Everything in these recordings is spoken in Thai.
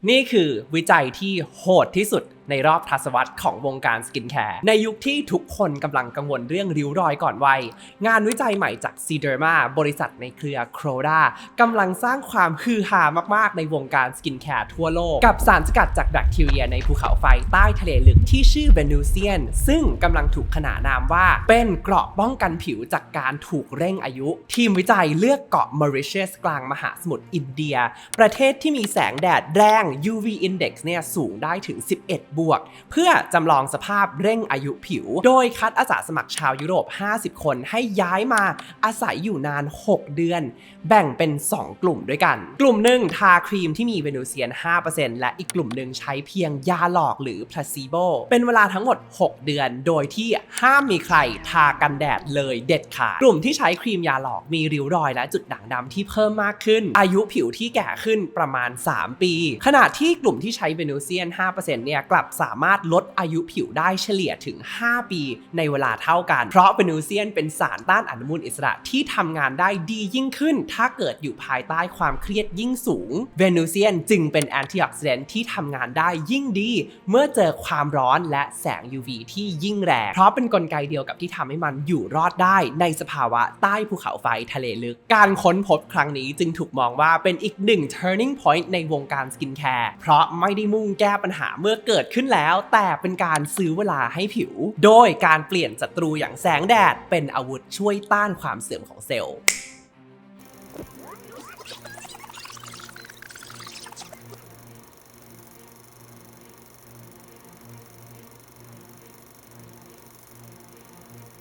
นี่คือวิจัยที่โหดที่สุดในรอบทศวรรษของวงการสกินแคร์ในยุคที่ทุกคนกำลังกังวลเรื่องริ้วรอยก่อนวัยงานวิจัยใหม่จาก Sederma บริษัทในเครือ Croda กำลังสร้างความฮือฮามากๆในวงการสกินแคร์ทั่วโลกกับสารสกัดจากแบคทีเรียในภูเขาไฟใต้ทะเลลึกที่ชื่อ Venusian ซึ่งกำลังถูกขนานนามว่าเป็นเกราะป้องกันผิวจากการถูกเร่งอายุทีมวิจัยเลือกเกาะ Mauritius กลางมหาสมุทรอินเดียประเทศที่มีแสงแดดแรง UV Index เนี่ยสูงได้ถึง 11 บวกเพื่อจำลองสภาพเร่งอายุผิวโดยคัดอาสาสมัครชาวยุโรป 50 คนให้ย้ายมาอาศัยอยู่นาน 6 เดือนแบ่งเป็น 2 กลุ่มด้วยกันกลุ่มหนึ่งทาครีมที่มีเวนูเซียน 5% และอีกกลุ่มหนึ่งใช้เพียงยาหลอกหรือ placebo เป็นเวลาทั้งหมด 6 เดือนโดยที่ห้ามมีใครทากันแดดเลยเด็ดขาดกลุ่มที่ใช้ครีมยาหลอกมีริ้วรอยและจุดด่างดำที่เพิ่มมากขึ้นอายุผิวที่แก่ขึ้นประมาณ 3 ปีขณะที่กลุ่มที่ใช้เวนูเซียน 5% เนี่ยกลับสามารถลดอายุผิวได้เฉลี่ยถึง 5 ปีในเวลาเท่ากันเพราะเวนูเซียนเป็นสารต้านอนุมูลอิสระที่ทำงานได้ดียิ่งขึ้นถ้าเกิดอยู่ภายใต้ความเครียดยิ่งสูงเวนูเซียนจึงเป็นแอนตี้ออกซิแดนต์ที่ทำงานได้ยิ่งดีเมื่อเจอความร้อนและแสง UV ที่ยิ่งแรงเพราะเป็นกลไกเดียวกับที่ทำให้มันอยู่รอดได้ในสภาวะใต้ภูเขาไฟทะเลลึกการค้นพบครั้งนี้จึงถูกมองว่าเป็นอีกหนึ่ง turning point ในวงการสกินแคร์เพราะไม่ได้มุ่งแก้ปัญหาเมื่อเกิดขึ้นแล้วแต่เป็นการซื้อเวลาให้ผิวโดยการเปลี่ยนศัตรูอย่างแสงแดดเป็นอาวุธช่วยต้านความเสื่อมของเซลล์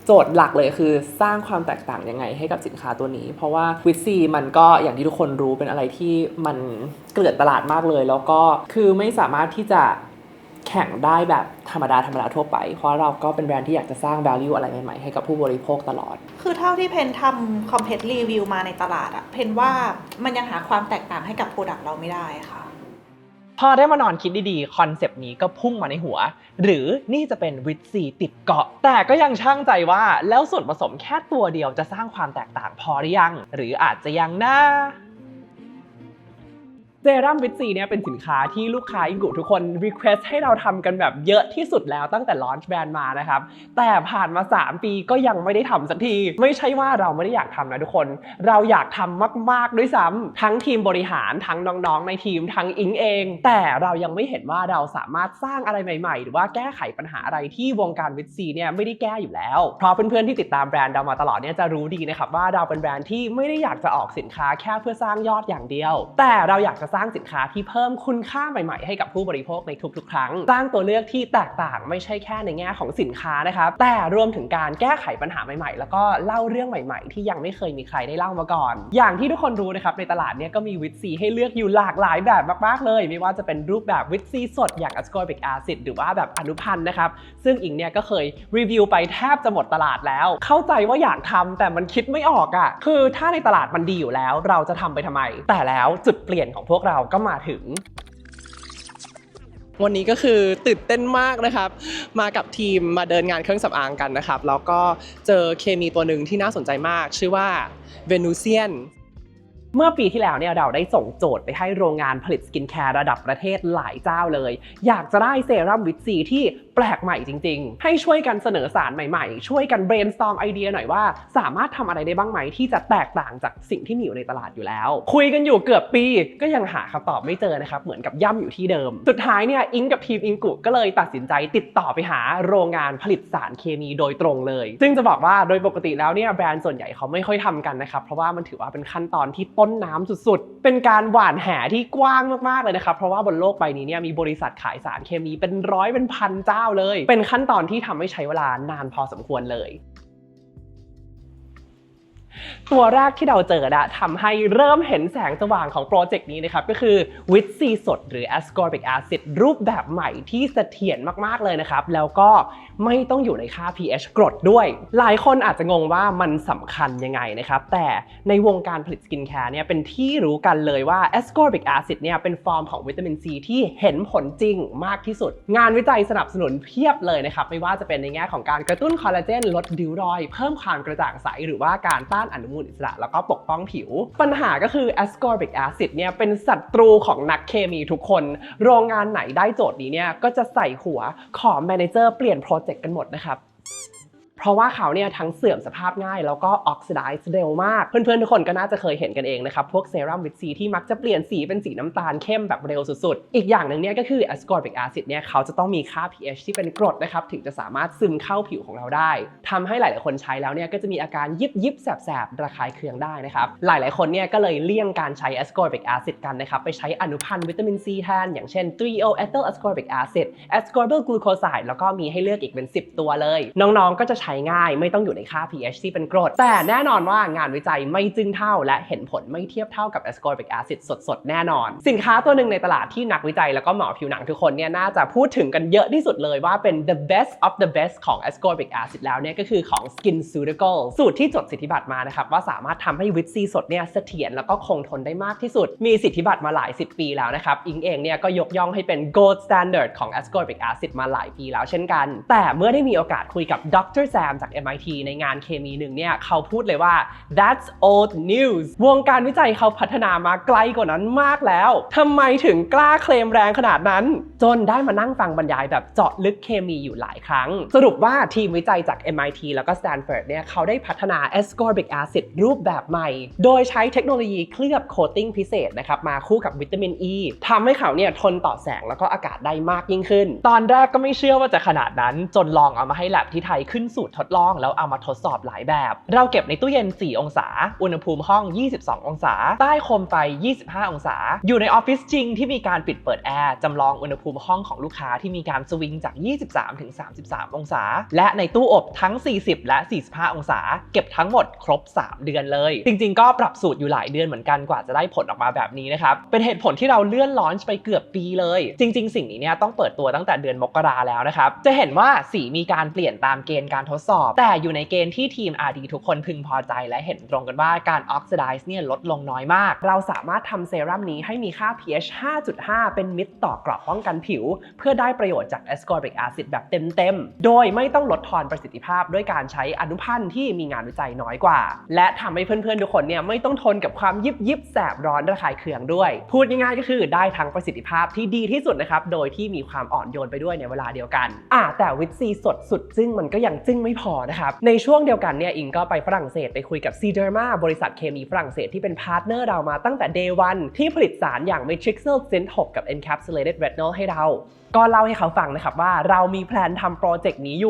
โจทย์หลักเลยคือสร้างความแตกต่างยังไงให้กับสินค้าตัวนี้เพราะว่าวิตซีมันก็อย่างที่ทุกคนรู้เป็นอะไรที่มันเกลื่อนตลาดมากเลยแล้วก็คือไม่สามารถที่จะแข่งได้แบบธรรมดาทั่วไปเพราะเราก็เป็นแบรนด์ที่อยากจะสร้าง value อะไรใหม่ๆให้กับผู้บริโภคตลอดคือเท่าที่เพนทำ complete review มาในตลาดอะเพนว่ามันยังหาความแตกต่างให้กับ product เราไม่ได้ค่ะพอได้มานอนคิดดีๆคอนเซปต์นี้ก็พุ่งมาในหัวหรือนี่จะเป็นวิตซีติดเกาะแต่ก็ยังช่างใจว่าแล้วส่วนผสมแค่ตัวเดียวจะสร้างความแตกต่างพอหรือยังหรืออาจจะยังนะเซรั่มวิตซีเนี่ยเป็นสินค้าที่ลูกค้าอิงกุทุกคนรีเควสให้เราทำกันแบบเยอะที่สุดแล้วตั้งแต่ลอนช์แบรนด์มานะครับแต่ผ่านมา3 ปีก็ยังไม่ได้ทำสักทีไม่ใช่ว่าเราไม่ได้อยากทำนะทุกคนเราอยากทำมากๆด้วยซ้ำทั้งทีมบริหารทั้งน้องๆในทีมทั้งอิงเองแต่เรายังไม่เห็นว่าเราสามารถสร้างอะไรใหม่ๆหรือว่าแก้ไขปัญหาอะไรที่วงการวิตซีเนี่ยไม่ได้แก้อยู่แล้วเพราะเพื่อนๆที่ติดตามแบรนด์เรามาตลอดเนี่ยจะรู้ดีนะครับว่าเราเป็นแบรนด์ที่ไม่ได้อยากจะออกสินค้าแค่เพื่อสร้างยอดอย่างเดียวแต่เราอยากจะสร้างสินค้าที่เพิ่มคุณค่าใหม่ๆให้กับผู้บริโภคในทุกๆครั้งสร้างตัวเลือกที่แตกต่างไม่ใช่แค่ในแง่ของสินค้านะครับแต่รวมถึงการแก้ไขปัญหาใหม่ๆแล้วก็เล่าเรื่องใหม่ๆที่ยังไม่เคยมีใครได้เล่ามาก่อนอย่างที่ทุกคนรู้นะครับในตลาดเนี่ยก็มีวิตซีให้เลือกอยู่หลากหลายแบบมากๆเลยไม่ว่าจะเป็นรูปแบบวิตซีสดอย่าง ascorbic acid หรือว่าแบบอนุพันธ์นะครับซึ่งอิงเนี่ยก็เคยรีวิวไปแทบจะหมดตลาดแล้วเข้าใจว่าอยากทำแต่มันคิดไม่ออกอ่ะคือถ้าในตลาดมันดีอยู่แล้วเราจะทำไปทำไมแต่แล้วจุดเปลี่ยนของพวกเราก็มาถึงวันนี้ก็คือตื่นเต้นมากนะครับมากับทีมมาเดินงานเครื่องสำอางกันนะครับแล้วก็เจอเคมีตัวหนึ่งที่น่าสนใจมากชื่อว่า Venusianเมื่อปีที่แล้วเนี่ยเราได้ส่งโจทย์ไปให้โรงงานผลิตสกินแคร์ระดับประเทศหลายเจ้าเลยอยากจะได้เซรั่มวิตซีที่แปลกใหม่จริงๆให้ช่วยกันเสนอสารใหม่ๆช่วยกัน brainstorm ไอเดียหน่อยว่าสามารถทำอะไรได้บ้างไหมที่จะแตกต่างจากสิ่งที่มีอยู่ในตลาดอยู่แล้วคุยกันอยู่เกือบปีก็ยังหาคำตอบไม่เจอนะครับเหมือนกับย่ำอยู่ที่เดิมสุดท้ายเนี่ยอิงกับทีมอิงกุก็เลยตัดสินใจติดต่อไปหาโรงงานผลิตสารเคมีโดยตรงเลยซึ่งจะบอกว่าโดยปกติแล้วเนี่ยแบรนด์ส่วนใหญ่เขาไม่ค่อยทำกันนะครับเพราะว่ามันถือว่าเป็นขั้นตอนที่ต้นน้ำสุดๆเป็นการหว่านแหที่กว้างมากๆเลยนะครับเพราะว่าบนโลกใบนี้เนี่ยมีบริษัทขายสารเคมีเป็นร้อยเป็นพันเจ้าเลยเป็นขั้นตอนที่ทำให้ใช้เวลานานพอสมควรเลยตัวแรกที่เราเจอทำให้เริ่มเห็นแสงสว่างของโปรเจกต์นี้นะครับก็คือวิตซีสดหรือ ascorbic acid รูปแบบใหม่ที่เสถียรมากๆเลยนะครับแล้วก็ไม่ต้องอยู่ในค่า pH กรดด้วยหลายคนอาจจะงงว่ามันสำคัญยังไงนะครับแต่ในวงการผลิตสกินแคร์เนี่ยเป็นที่รู้กันเลยว่า ascorbic acid เนี่ยเป็นฟอร์มของวิตามินซีที่เห็นผลจริงมากที่สุดงานวิจัยสนับสนุนเพียบเลยนะครับไม่ว่าจะเป็นในแง่ของการกระตุ้นคอลลาเจนลดริ้วรอยเพิ่มความกระจ่างใสหรือว่าการต้าน านอนุมูลอิสระแล้วก็ปกป้องผิวปัญหาก็คือ ascorbic acid เนี่ยเป็นศัตรูของนักเคมีทุกคนโรงงานไหนได้โจทย์นี้เนี่ยก็จะใส่หัวขอ manager เปลี่ยนโปรเจกต์กันหมดนะครับเพราะว่าเขาเนี่ยทั้งเสื่อมสภาพง่ายแล้วก็ออกซิไดซ์เร็วมากเพื่อนๆทุกคนก็น่าจะเคยเห็นกันเองนะครับพวกเซรั่มวิตซีที่มักจะเปลี่ยนสีเป็นสีน้ำตาลเข้มแบบเร็วสุดๆอีกอย่างหนึ่งเนี่ยก็คือ ascorbic acid เนี่ยเขาจะต้องมีค่า pH ที่เป็นกรดนะครับถึงจะสามารถซึมเข้าผิวของเราได้ทำให้หลายๆคนใช้แล้วเนี่ยก็จะมีอาการยิบแสบๆระคายเคืองได้นะครับหลายๆคนเนี่ยก็เลยเลี่ยงการใช้ ascorbic acid กันนะครับไปใช้อนุพันธ์วิตามินซีแทนอย่างเช่น 3-O-ethyl ascorbic acid ascorbyl glucoside แล้วก็มีให้เลือกอีกเป็น10ตัวเลยน้องๆก็จะใช้ง่ายไม่ต้องอยู่ในค่า pH ที่เป็นกรดแต่แน่นอนว่างานวิจัยไม่จึ้งเท่าและเห็นผลไม่เทียบเท่ากับ ascorbic acid สดๆแน่นอนสินค้าตัวหนึ่งในตลาดที่นักวิจัยแล้วก็หมอผิวหนังทุกคนเนี่ยน่าจะพูดถึงกันเยอะที่สุดเลยว่าเป็น the best of the best ของ ascorbic acid แล้วเนี่ยก็คือของ SkinCeuticals สูตรที่จดสิทธิบัตรมานะครับว่าสามารถทำให้วิตซีสดเนี่ยเสถียรแล้วก็คงทนได้มากที่สุดมีสิทธิบัตรมาหลาย10ปีแล้วนะครับอิงเองเนี่ยก็ยกย่องให้เป็น gold standard ของ ascorbic acid มาหลายปีแล้วเช่นกันแต่เมื่อได้มีโอกาสคุยกับดร. Sam จาก MIT ในงานเคมีหนึ่งเนี่ยเขาพูดเลยว่า that's old news วงการวิจัยเขาพัฒนามาไกลกว่านั้นมากแล้วทำไมถึงกล้าเคลมแรงขนาดนั้นจนได้มานั่งฟังบรรยายแบบเจาะลึกเคมีอยู่หลายครั้งสรุปว่าทีมวิจัยจาก MIT แล้วก็ Stanford เนี่ยเขาได้พัฒนา ascorbic acid รูปแบบใหม่โดยใช้เทคโนโลยีเคลือบโคตติ้งพิเศษนะครับมาคู่กับวิตามิน E ทำให้เขาเนี่ยทนต่อแสงแล้วก็อากาศได้มากยิ่งขึ้นตอนแรกก็ไม่เชื่อว่าจะขนาดนั้นจนลองเอามาให้แลบที่ไทยขึ้นสูตรทดลองแล้วเอามาทดสอบหลายแบบเราเก็บในตู้เย็น4องศาอุณหภูมิห้อง22องศาใต้โคมไฟ25องศาอยู่ในออฟฟิศจริงที่มีการปิดเปิดแอร์จำลองอุณหภูมิห้องของลูกค้าที่มีการสวิงจาก23ถึง33องศาและในตู้อบทั้ง40และ45องศาเก็บทั้งหมดครบ3เดือนเลยจริงๆก็ปรับสูตรอยู่หลายเดือนเหมือนกันกว่าจะได้ผลออกมาแบบนี้นะครับเป็นเหตุผลที่เราเลื่อนลอนช์ไปเกือบปีเลยจริงๆสิ่งนี้เนี่ยต้องเปิดตัวตั้งแต่เดือนมกราแล้วนะครับจะเห็นว่าสีมีการเปลี่ยนตามเกณฑ์การทดสอบแต่อยู่ในเกณฑ์ที่ทีม RD ทุกคนพึงพอใจและเห็นตรงกันว่าการออกซิไดซ์เนี่ยลดลงน้อยมากเราสามารถทำเซรั่มนี้ให้มีค่า pH 5.5 เป็นมิตรต่อกรอบป้องกันผิวเพื่อได้ประโยชน์จาก ascorbic acid แบบเต็มๆโดยไม่ต้องลดทอนประสิทธิภาพด้วยการใช้อนุพันธ์ที่มีงานวิจัยน้อยกว่าและทำให้เพื่อนๆทุกคนเนี่ยไม่ต้องทนกับความยิบแสบร้อนระคายเคืองด้วยพูดง่ายๆก็คือได้ทั้งประสิทธิภาพที่ดีที่สุดนะครับโดยที่มีความอ่อนโยนไปด้วยในเวลาเดียวกันแต่วิตซีสดสุดจึ้งมันก็ยังจึ้งไม่พอนะครับในช่วงเดียวกันเนี่ยอิงก็ไปฝรั่งเศสไปคุยกับ Sederma บริษัทเคมีฝรั่งเศสที่เป็นพาร์ทเนอร์เรามาตั้งแต่ Day 1ที่ผลิตสารอย่าง Matrixyl Zinc 6 กับ Encapsulated Retinol ให้เราก็เล่าให้เขาฟังนะครับว่าเรามีแพลนทำโปรเจกต์นี้อ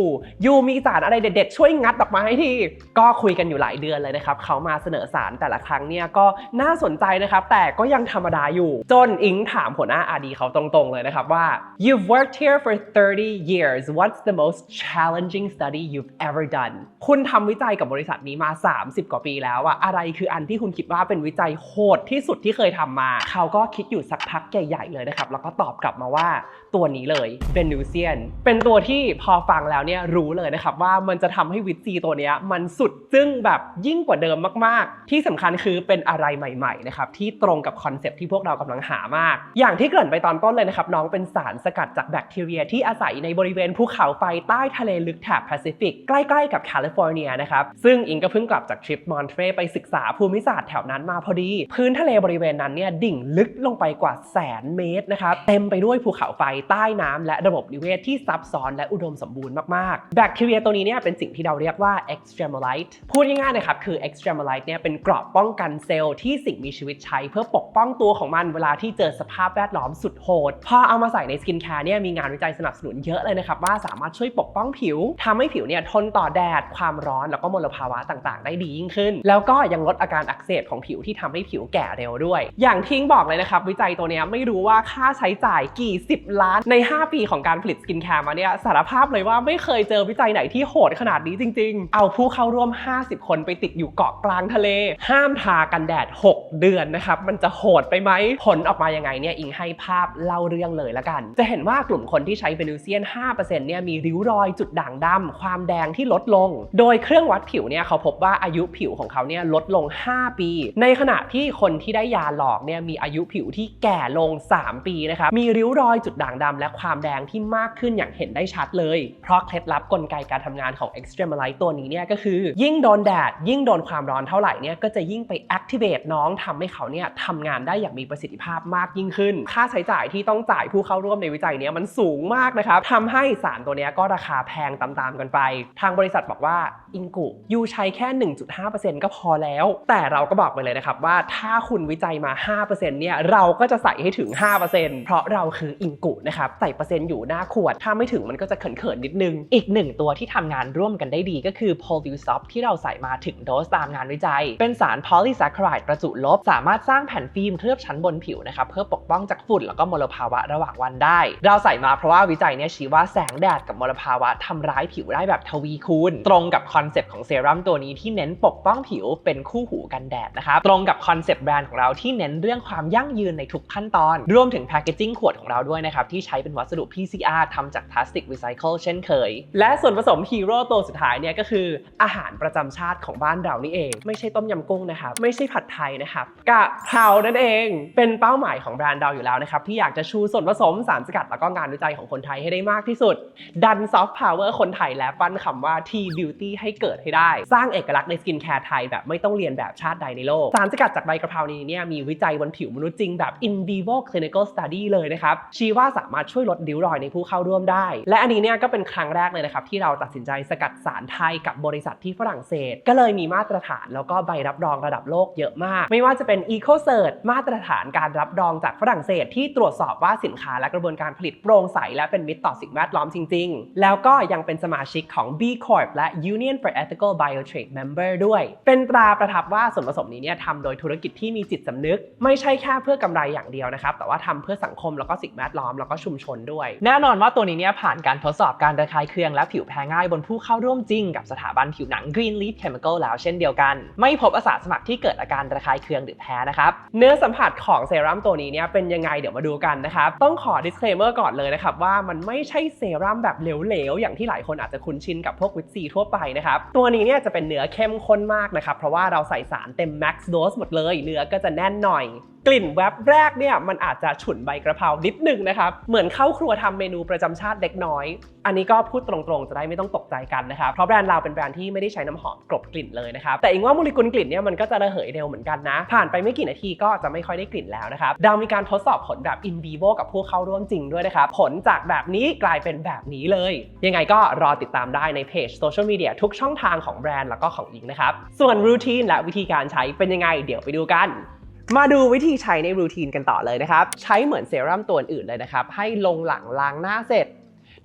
ยู่มีสารอะไรเด็ดๆช่วยงัดออกมาให้ทีก็คุยกันอยู่หลายเดือนเลยนะครับเขามาเสนอสารแต่ละครั้งเนี่ยก็น่าสนใจนะครับแต่ก็ยังธรรมดาอยู่จนอิงถามหัวหน้า RD เขาตรงๆเลยนะครับว่า You've worked here for 30 years What's the most challenging study you've ever done คุณทำวิจัยกับบริษัทนี้มา30กว่าปีแล้วอะไรคืออันที่คุณคิดว่าเป็นวิจัยโหดที่สุดที่เคยทำมาเขาก็คิดอยู่สักพักใหญ่ๆเลยนะครับแล้วก็ตอบกลับมาว่าตัวนี้เลยเบนูเซียนเป็นตัวที่พอฟังแล้วเนี่ยรู้เลยนะครับว่ามันจะทำให้วิตซีตัวนี้มันสุดจึ้งแบบยิ่งกว่าเดิมมากๆที่สำคัญคือเป็นอะไรใหม่ๆนะครับที่ตรงกับคอนเซปต์ที่พวกเรากำลังหามากอย่างที่เกริ่นไปตอนต้นเลยนะครับน้องเป็นสารสกัดจากแบคทีเรียที่อาศัยในบริเวณภูเขาไฟใต้ทะเลลึกแถบแปซิฟิกใกล้ๆกับแคลิฟอร์เนียนะครับซึ่งอิงก็เพิ่งกลับจากทริปมอนเทรไปศึกษาภูมิศาสตร์แถวนั้นมาพอดีพื้นทะเลบริเวณนั้นเนี่ยดิ่งลึกลงไปกว่า100,000 เมตรนะครับเต็มไปด้วยภูเขาไฟใต้น้ำและระบบนิเวศที่ซับซ้อนและอุดมสมบูรณ์มากๆแบคทีเรียตัวนี้เนี่ยเป็นสิ่งที่เราเรียกว่า extremolyte พูดง่ายๆนะครับคือ extremolyte เนี่ยเป็นเกราะป้องกันเซลล์ที่สิ่งมีชีวิตใช้เพื่อปกป้องตัวของมันเวลาที่เจอสภาพแวดล้อมสุดโหดพอเอามาใส่ในสกินแคร์เนี่ยมีงานวิจัยสนับสนุนเยอะเลยนะครับว่าสามารถช่วยปกป้องผิวทำให้ผิวเนี่ยทนต่อแดดความร้อนแล้วก็มลภาวะต่างๆได้ดียิ่งขึ้นแล้วก็ยังลดอาการอักเสบของผิวที่ทำให้ผิวแก่เร็วด้วยอย่างที่บอกเลยนะครับวิจัยตัวนี้ไม่รู้ว่าค่าใช้จ่ายกี่10 ล้านใน5 ปีของการผลิตสกินแคร์มาเนี่ยสารภาพเลยว่าไม่เคยเจอวิจัยไหนที่โหดขนาดนี้จริงๆเอาผู้เข้าร่วม50 คนไปติดอยู่เกาะกลางทะเลห้ามทากันแดด6 เดือนนะครับมันจะโหดไปไหมผลออกมายังไงเนี่ยอิงให้ภาพเล่าเรื่องเลยละกันจะเห็นว่ากลุ่มคนที่ใช้เบนูเซียน 5% เนี่ยมีริ้วรอยจุดด่างดำความ แดงที่ลดลงโดยเครื่องวัดผิวเนี่ยเขาพบว่าอายุผิวของเขาเนี่ยลดลง5 ปีในขณะที่คนที่ได้ยาหลอกเนี่ยมีอายุผิวที่แก่ลง3 ปีนะครับมีริ้วรอยจุดด่างดำและความแดงที่มากขึ้นอย่างเห็นได้ชัดเลยเพราะเคล็ดลับกลไกการทำงานของ Extremolite ตัวนี้เนี่ยก็คือยิ่งโดนแดดยิ่งโดนความร้อนเท่าไหร่เนี่ยก็จะยิ่งไป activate น้องทำให้เขาเนี่ยทำงานได้อย่างมีประสิทธิภาพมากยิ่งขึ้นค่าใช้จ่ายที่ต้องจ่ายผู้เข้าร่วมในวิจัยนี้มันสูงมากนะครับทำให้สารตัวนี้ก็ราคาแพงตามๆกันไปทางบริษัทบอกว่าอิงกุยูใช้แค่ 1.5% ก็พอแล้วแต่เราก็บอกไปเลยนะครับว่าถ้าคุณวิจัยมา 5% เนี่ยเราก็จะใส่ให้ถึง 5% เพราะเราคืออิงกุนะครับใส่เปอร์เซ็นต์อยู่หน้าขวดถ้าไม่ถึงมันก็จะเขินๆนิดนึงอีกหนึ่งตัวที่ทำงานร่วมกันได้ดีก็คือ Polvusop ที่เราใส่มาถึงโดสตามงานวิจัยเป็นสาร polysaccharide ประจุลบสามารถสร้างแผ่นฟิล์มเคลือบชั้นบนผิวนะครับเพื่อปกป้องจากฝุ่นแล้วก็มลภาวะระหว่างวันได้เราใส่มาเพราะว่าวิจัยเนี่ยชี้ว่าแสงแดดกับมลภาวะทำร้ายผิวได้แบบทวีคูณตรงกับคอนเซปต์ของเซรั่มตัวนี้ที่เน้นปกป้องผิวเป็นคู่หูกันแดดนะครับตรงกับคอนเซปต์แบรนด์ของเราที่เน้นเรื่องความยั่งยืนในทุกขั้นตอนรวมถึงแพคเกจิ้งขวดของเราด้วยนะครับที่ใช้เป็นวัสดุ PCR ทำจากพลาสติกรีไซเคิลเช่นเคยและส่วนผสมฮีโร่ตัวสุดท้ายเนี่ยก็คืออาหารประจำชาติของบ้านเรานี่เองไม่ใช่ต้มยำกุ้งนะครับไม่ใช่ผัดไทยนะครับกะเพรานั่นเองเป็นเป้าหมายของแบรนด์เราอยู่แล้วนะครับที่อยากจะชูส่วนผสมสารสกัดแล้วก็งานวิจัยของคนไทยให้ได้มากที่สุดดันซอฟต์พาวเวอร์คนไทยและปั้นคำว่า T-Beauty ให้เกิดให้ได้สร้างเอกลักษณ์ในสกินแคร์ไทยแบบไม่ต้องเรียนแบบชาติใดในโลกสารสกัดจากใบกะเพรานี้เนี่ยมีวิจัยบนผิวมนุษย์จริงแบบ in vivo clinical study เลยนะครับชี้ว่าสามารถช่วยลดริ้วรอยในผู้เข้าร่วมได้และอันนี้เนี่ยก็เป็นครั้งแรกเลยนะครับที่เราตัดสินใจสกัดสารไทยกับบริษัทที่ฝรั่งเศสก็เลยมีมาตรฐานแล้วก็ใบรับรองระดับโลกเยอะมากไม่ว่าจะเป็น EcoCert มาตรฐานการรับรองจากฝรั่งเศสที่ตรวจสอบว่าสินค้าและกระบวนการผลิตโปร่งใสและเป็นมิตรต่อสิ่งแวดล้อมจริงๆแล้วก็ยังเป็นสมาชิกของ B Corp และ Union for Ethical Biotrade Member ด้วยเป็นตราประทับว่าส่วนผสมนี้เนี่ยทำโดยธุรกิจที่มีจิตสำนึกไม่ใช่แค่เพื่อกำไรอย่างเดียวนะครับแต่ว่าทำเพื่อสังคมแล้วก็สิ่งแวดล้อมแล้วก็ชุมชนด้วยแน่นอนว่าตัวนี้เนี่ยผ่านการทดสอบการระคายเคืองและผิวแพ้ง่ายบนผู้เข้าร่วมจริงกับสถาบันผิวหนัง Greenleaf Chemical แล้วเช่นเดียวกันไม่พบอาสาสมัครที่เกิดอาการระคายเคืองหรือแพ้นะครับเนื้อสัมผัสของเซรั่มตัวนี้เนี่ยเป็นยังไงเดี๋ยวมาดูกันนะครับต้องขอ disclaimer ก่อนเลยนะครับว่ามันไม่ใช่เซรั่มแบบเหลวๆอย่างที่หลายคนอาจจะคุ้นชินกับพวกวิตซีทั่วไปนะครับตัวนี้เนี่ยจะเป็นเนื้อเข้มข้นมากนะครับเพราะว่าเราใส่สารเต็ม max dose หมดเลยเนื้อก็จะแน่นหน่อยกลิ่นแวบแรกเนี่ยมันอาจจะฉุนใบกระเพรานิดนึงนะครับเหมือนเข้าครัวทำเมนูประจำชาติเล็กน้อยอันนี้ก็พูดตรงๆจะได้ไม่ต้องตกใจกันนะครับเพราะแบรนด์เราเป็นแบรนด์ที่ไม่ได้ใช้น้ำหอมกลบกลิ่นเลยนะครับแต่อิงว่าโมเลกุลกลิ่นเนี่ยมันก็จะระเหยเร็วเหมือนกันนะผ่านไปไม่กี่นาทีก็จะไม่ค่อยได้กลิ่นแล้วนะครับเรามีการทดสอบผลแบบ in vivo กับผู้เข้าร่วมจริงด้วยนะครับผลจากแบบนี้กลายเป็นแบบนี้เลยยังไงก็รอติดตามได้ในเพจโซเชียลมีเดียทุกช่องทางของแบรนด์แล้วก็ของอิงนะครับส่วนรูทีนและวิธีการใช้เป็นยังไงเดี๋ยวไปดูกันมาดูวิธีใช้ในรูทีนกันต่อเลยนะครับใช้เหมือนเซรั่มตัวอื่นเลยนะครับให้ลงหลังล้างหน้าเสร็จ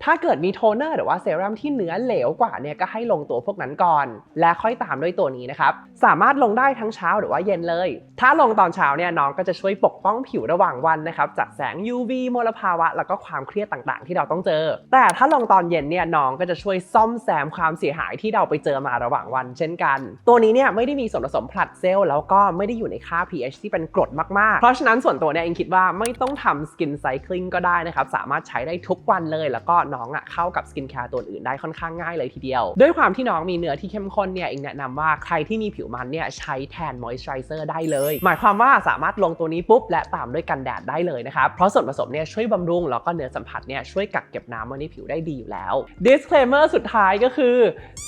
ถ้าเกิดมีโทนเนอร์หรือว่าเซรั่มที่เนื้อเหลวกว่าเนี่ยก็ให้ลงตัวพวกนั้นก่อนและค่อยตามด้วยตัวนี้นะครับสามารถลงได้ทั้งเช้าหรือว่าเย็นเลยถ้าลงตอนเช้าเนี่ยน้องก็จะช่วยปกป้องผิวระหว่างวันนะครับจากแสง UV มลภาวะแล้วก็ความเครียดต่างๆที่เราต้องเจอแต่ถ้าลงตอนเย็นเนี่ยน้องก็จะช่วยซ่อมแซมความเสียหายที่เราไปเจอมาระหว่างวันเช่นกันตัวนี้เนี่ยไม่ได้มีส่วนผสมผลัดเซลล์แล้วก็ไม่ได้อยู่ในค่า pH ที่เป็นกรดมากๆเพราะฉะนั้นส่วนตัวเนี่ยเองคิดว่าไม่ต้องทำ skin cycling ก็ได้นะครับสามารถใช้ได้ทุกวันเลยแล้วก็น้องเข้ากับสกินแคร์ตัวอื่นได้ค่อนข้างง่ายเลยทีเดียวด้วยความที่น้องมีเนื้อที่เข้มข้นเนี่ยเองแนะนำว่าใครที่มีผิวมันเนี่ยใช้แทนมอยส์เจอไรเซอร์ได้เลยหมายความว่าสามารถลงตัวนี้ปุ๊บและตามด้วยกันแดดได้เลยนะครับเพราะส่วนผสมเนี่ยช่วยบำรุงแล้วก็เนื้อสัมผัสเนี่ยช่วยกักเก็บน้ำไว้ในผิวได้ดีอยู่แล้ว disclaimer สุดท้ายก็คือ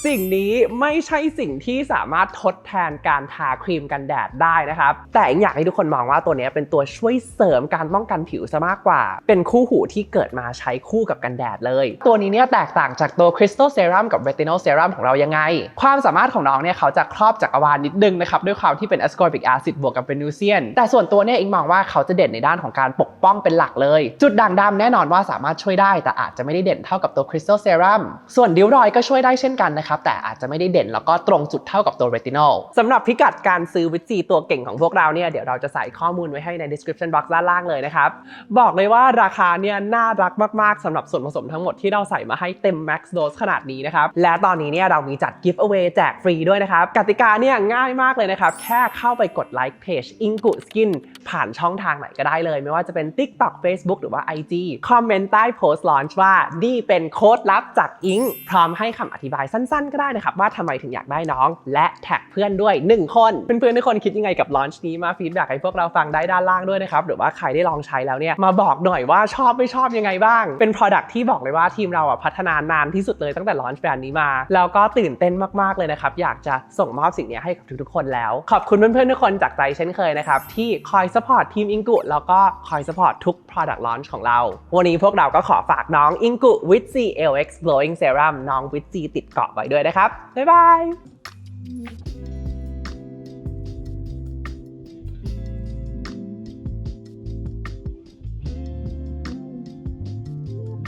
สิ่งนี้ไม่ใช่สิ่งที่สามารถทดแทนการทาครีมกันแดดได้นะครับแต่เองอยากให้ทุกคนมองว่าตัวนี้เป็นตัวช่วยเสริมการป้องกันผิวซะมากกว่าเป็นคู่หูที่เกิดมาใช้คู่กับกันแดดเลยตัวนี้เนี่ยแตกต่างจากตัว Crystal Serum กับ Retinol Serum ของเรายังไงความสามารถของน้องเนี่ยเขาจะครอบจักรวาลนิดนึงนะครับด้วยความที่เป็น ascorbic acid บวกกับ Venusian แต่ส่วนตัวเนี่ยอิงมองว่าเขาจะเด่นในด้านของการปกป้องเป็นหลักเลยจุดด่างดำแน่นอนว่าสามารถช่วยได้แต่อาจจะไม่ได้เด่นเท่ากับตัว Crystal Serum ส่วนริ้วรอยก็ช่วยได้เช่นกันนะครับแต่อาจจะไม่ได้เด่นแล้วก็ตรงจุดเท่ากับตัว Retinol สำหรับพิกัดการซื้อวิตซีตัวเก่งของพวกเราเนี่ยเดี๋ยวเราจะใส่ข้อมูลไว้ให้ใน description box ด้านล่างเลยนะครับบอกเลยว่าราคาเนี่ยน่ารักมากๆสำหรับส่วนผสม ทั้งหมดที่เราใส่มาให้เต็ม max dose ขนาดนี้นะครับและตอนนี้เนี่ยเรามีจัด giveaway แจกฟรีด้วยนะครับกติกาเนี่ยง่ายมากเลยนะครับแค่เข้าไปกดไลค์เพจ Ingu Skin ผ่านช่องทางไหนก็ได้เลยไม่ว่าจะเป็น TikTok Facebook หรือว่า IG คอมเมนต์ใต้โพสต์ launch ว่านี่เป็นโค้ดลับจากอิงพร้อมให้คำอธิบายสั้นๆก็ได้นะครับว่าทำไมถึงอยากได้น้องและแท็กเพื่อนด้วย1คนเพื่อนๆทุกคนคิดยังไงกับ launch นี้มาฟีดแบ็กให้พวกเราฟังได้ด้านล่างด้วยนะครับหรือว่าใครได้ลองใช้แล้วเนี่ยมาบอกหน่อยว่าชอบไม่ชอบยังไงบ้างเป็น product ที่บอกเลยว่าทีมเราพัฒนานานที่สุดเลยตั้งแต่ launch แบรนด์นี้มาแล้วก็ตื่นเต้นมากๆเลยนะครับอยากจะส่งมอบสิ่งนี้ให้กับทุกๆคนแล้วขอบคุณเพื่อนๆทุกคนจากใจเช่นเคยนะครับที่คอย support ทีม Ingu แล้วก็คอย support ทุก product launch ของเราวันนี้พวกเราก็ขอฝากน้อง Ingu with C LX Glowing Serum น้อง with C ติดเกาะไว้ด้วยนะครับบ๊ายบาย